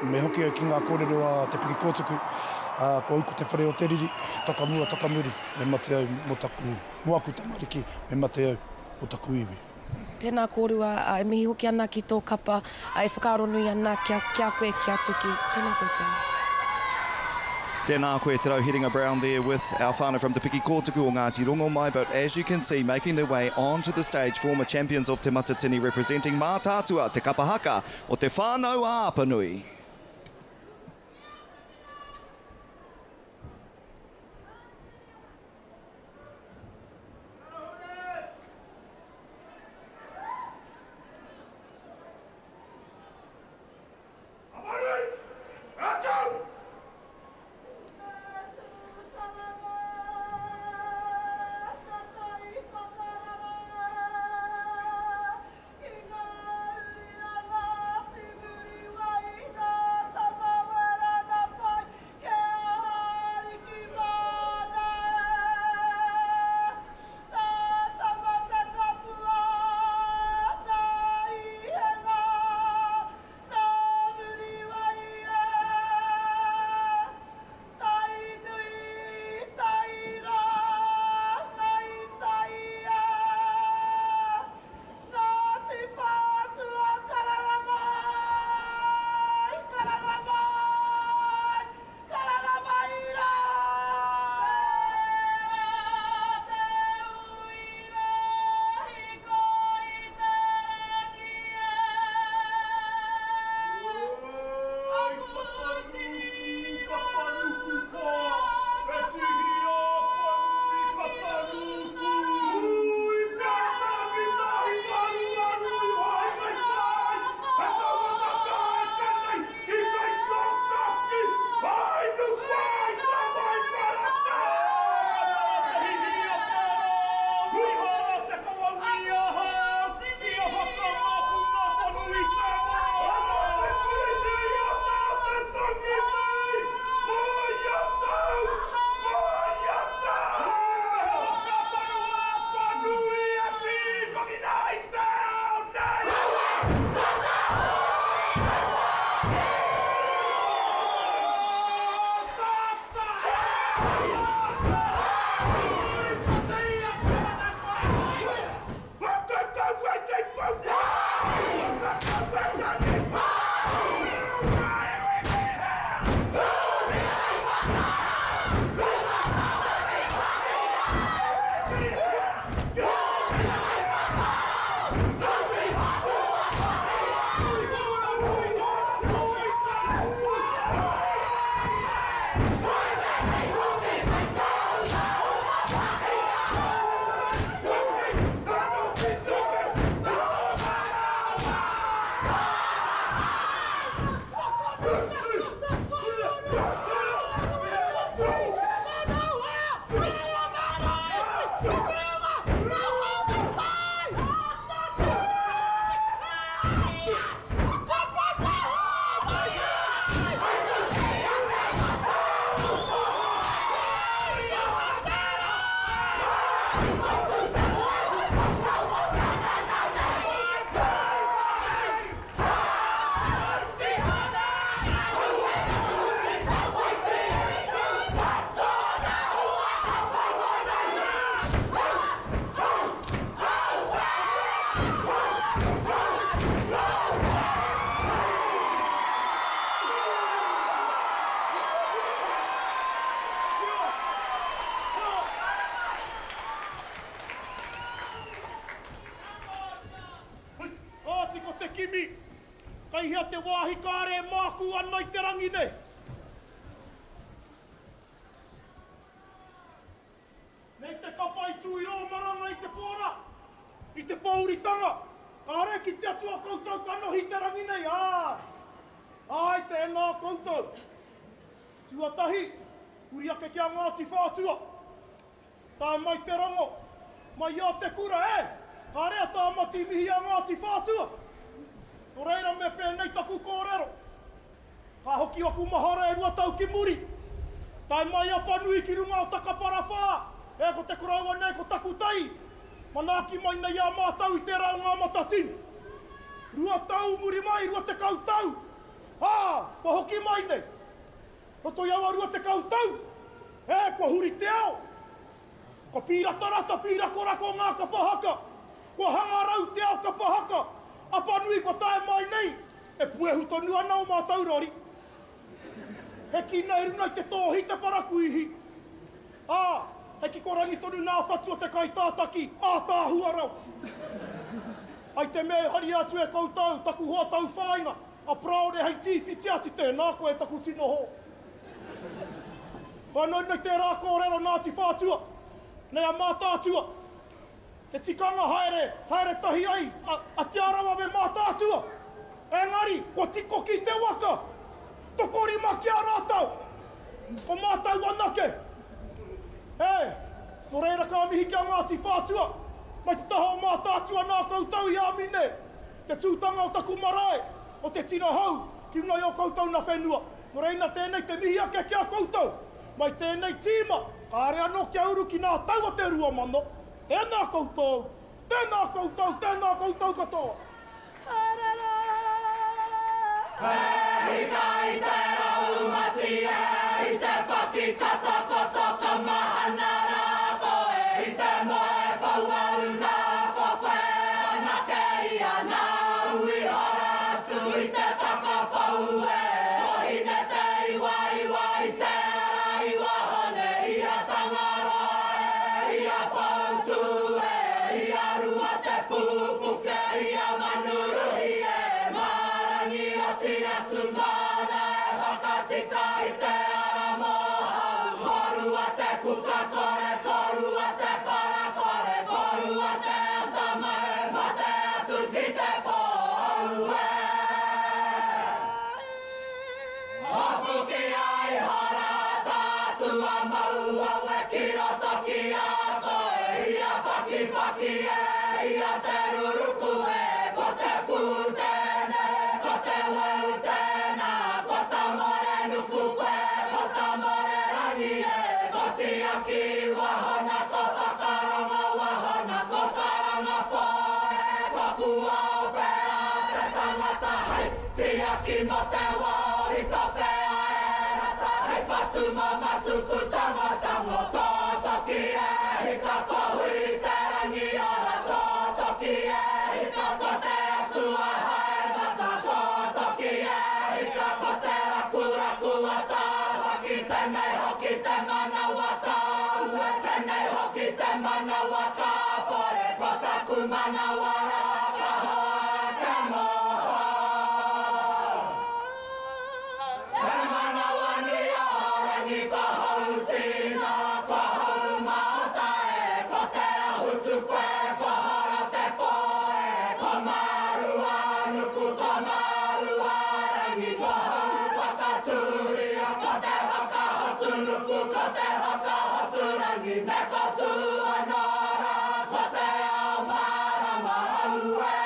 Me hoki ki ngā kōrero a te piki kōtuku, ko uku te whare o te riri, toka muri, me mate au mo taku moaku tamariki, me mate au mo taku iwi. Tēnā kōrua, e mihi hoki ana ki tō kapa, e whakaaro nui ana kia koe, kia tuki. Tēnā koutou. Tēnā koe te rau, hitting a brown there with our whānau from Te Piki Kōtuku o Ngāti Rongomai, but as you can see, making their way onto the stage, former champions of Te Matatini representing Mātātua, Te Kapahaka o Te Whānau a Apanui. Kai hea te wāhi kāre māku ana i te rangi nei. Nei te kapai tui rō maranga i te pōra, i te pauritanga. Kāre ki te atua koutou ka nohi te rangi nei. Ai tēnā koutou. Tuatahi, kuri ake kia Ngāti Whātua. Tā mai te rango, mai ia te kura Kārea tā mati mihi a Ngāti Whātua. Nō reira me pēnei taku kōrero. Ka hoki aku mahara e rua tau ki muri. Tai mai a Panui ki runga o Takapara whā. Ko te koraua nei ko taku tai. Manaki mai nei a mātau i te rau ngā matatini. Rua tau muri mai, rua te kau tau. Ko hoki mai nei. Roto iau arua te kautau. Ko huri te ao. Ko pira tarata, pira korako ngā kapahaka. Ko hangarau te ao kapahaka. Apa nui ko tae mai nei. E puehu tonu ana o mātou rori. He ki nei runa i te tōhi te parakuihi. He ki korangi tonu nā whatua te kai tātaki. Tāhua rau. Ai te mea hari atu e kautau, taku hoa tau whainga. A praore hei tīwhi tiati tēnā koe taku tino ho. Whanau nei te rā kōrero Ngāti Whātua. Nei a mātātua. Te tikanga haere tahi ai. A te arawa me mātātua. Engari, ko tiko ki te waka. Tokori maki a rātau. Ko mātau anake. No reira ka mihi ki a Ngāti Whātua. Mai te taha o mātātua nā kautau i a mine. Te tūtanga o taku marae. O te tina hau, ki unai o kautau na whenua. No reina tēnei te mihi ake ki a kautau. Mai tēnei tīma, kāre anō kia uru ki nā tau o te rua mano. Tēnā koutou, tēnā koutou, tēnā koutou katoa. Harara! Hei kai te raumati e, i te paki katakoto ka mahana rāko e, i te moe pauaru rāko koe, ana kei ana ui horatu i te takapau e, ohine te iwa i te ara iwa hone i a tangaro e, i a pautu e, i a rua te pupuke i a manuruhi e, marangi ati atu mana e, hakatika i te ara mohau, korua te kuka kore, korua te para kore, korua te atama e, mate atu ki te pou e. Hopuki ai hora tātua maua we kiroto ki a koe, ia paki paki e, ia te ruruku e, ko te pūtene, ko te weu tēnā, ko ta more nuku koe, ko ta more rangi e, ko ti aki wahona, ko whakaronga wahona, ko karanga poe, ko kua o pēa, te tangata hei, ti aki mo te wau i to pēa e rata, hei patu mo matuku tangata mo tōtoki e, hika kohui te rangi ora tōtoki e, hika ko te atua hae mata tōtoki e, hika ko te raku ata, hoki tenei hoki te mana waka, ue tenei hoki te mana waka, pore ko taku mana wara, ka hoa te moho. He mana wani o rangi ko hau tina, ko hau mata e, ko te ahutu koe, ko hora te poe, ko marua nuku, ko marua rangi, ko hau whakaturi, ko te whakahotu nuku, ko te whakahotu rangi, me ko tua nora, ko te ao marama hau e.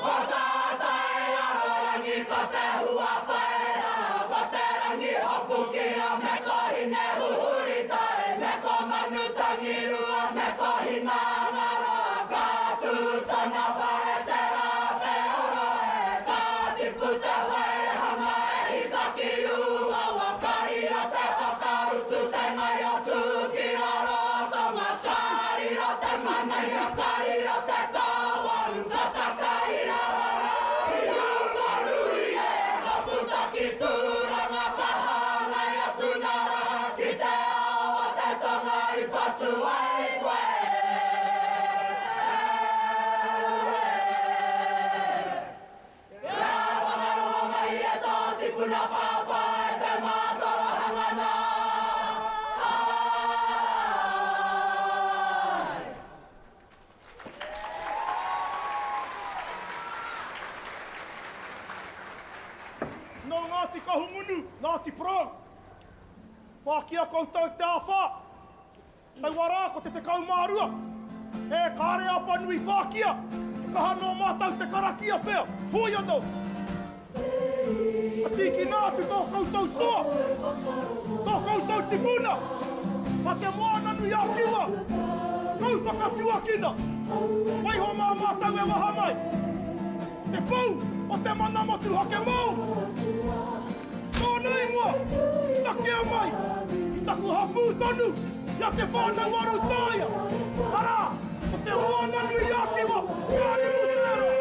Ko tātai aro rangi, ko te hua paera, ko te rangi hopuki a me ko hine huhuri tae, me ko manu tangirua, me ko hina ngaro, ka tūtana whare te rā whioro e, ka tipu te whae hanga e hika ki ua wa karira te whakarutu te ngai o tūkira rotonga, karira te manai o karira te tāwaru, ka takaira rara, i au marui e, ka putaki tūranga whahanga i atu nara, ki te ao o te tonga i patu ai koe. Ia whakaronga mai e tō tipuna pāpā e te mātoro hangana. No Ngāti Kahungunu, Ngāti Pro. Whākia koutou te awha. Tau wara ko te kaumārua. Kāre apa nui whākia. E kaha no mātau te karakia pēr. Hoi anō. A tiki nātu tō koutou toa. Tō koutou tipuna. Pa te moana nui a kiwa. Kau whakatua kina. Mai ho mā mātau e waha mai. Te pou. o te mana motu hake mau. Nō nei ngoa, take a mai, I taku hapu tonu, ia te whānau aru tāia. Ara, o te moana nui ake wa, kāri mutera.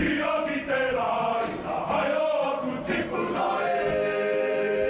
Ia ki te rāina, hai o aku tipuna e.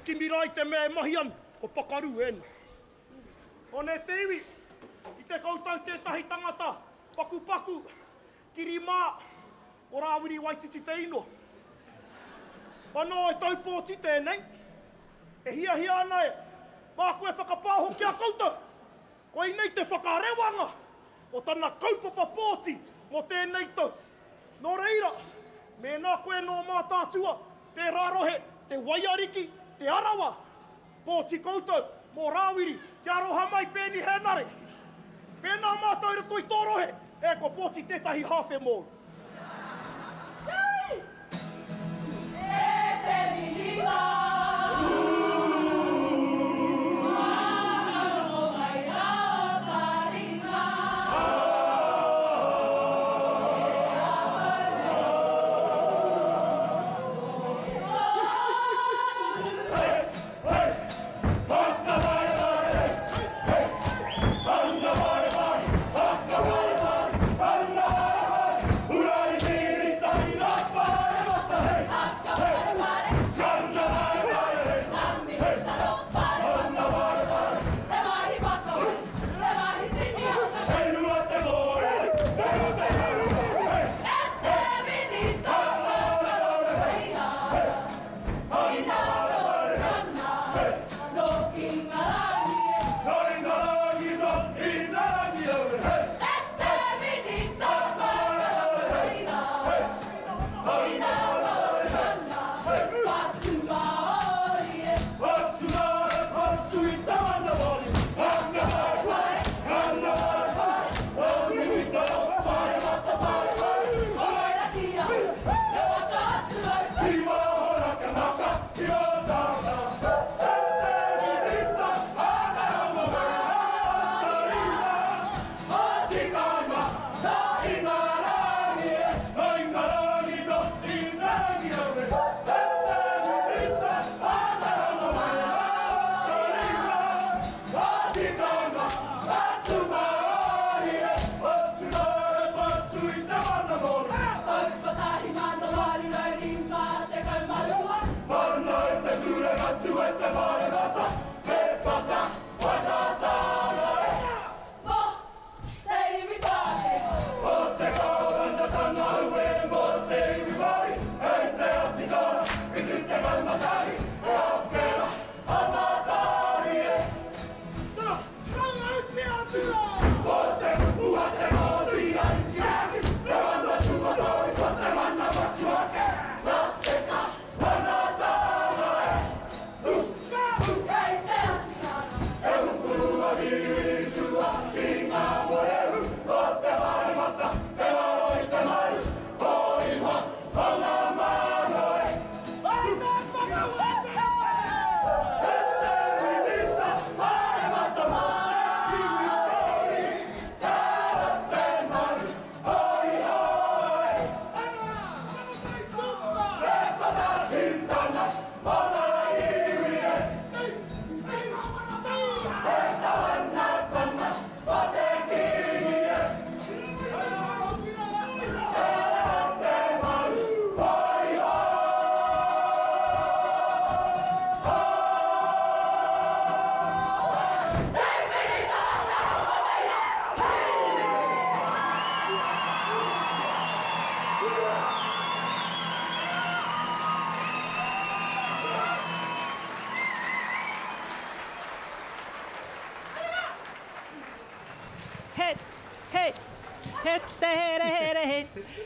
kimi rai te mea e mahi anu, ko pakaru ena. O ne te iwi, i te koutou tētahi tangata, paku, kiri mā, o rāwiri Waititi te ino. Anō e tau pōti tēnei, e hia ana e, mā koe whakapāho kia koutou, ko i nei te whakarewanga, o tana kaupapa pōti, mo tēnei tau. Nō reira, me nā koe no mātātua, te rarohe, te waiariki, te arawa, pōti koutou, mō rāwiri, kia roha mai pēni henare. Pēnā mātou ira toi tōrohe, e ko pōti tētahi hawhe mō.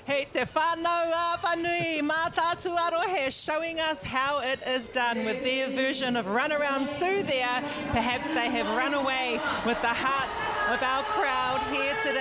Hei te whanau a whanui, mā tātou arohe, showing us how it is done with their version of Run Around Sue there. Perhaps they have run away with the hearts of our crowd here today.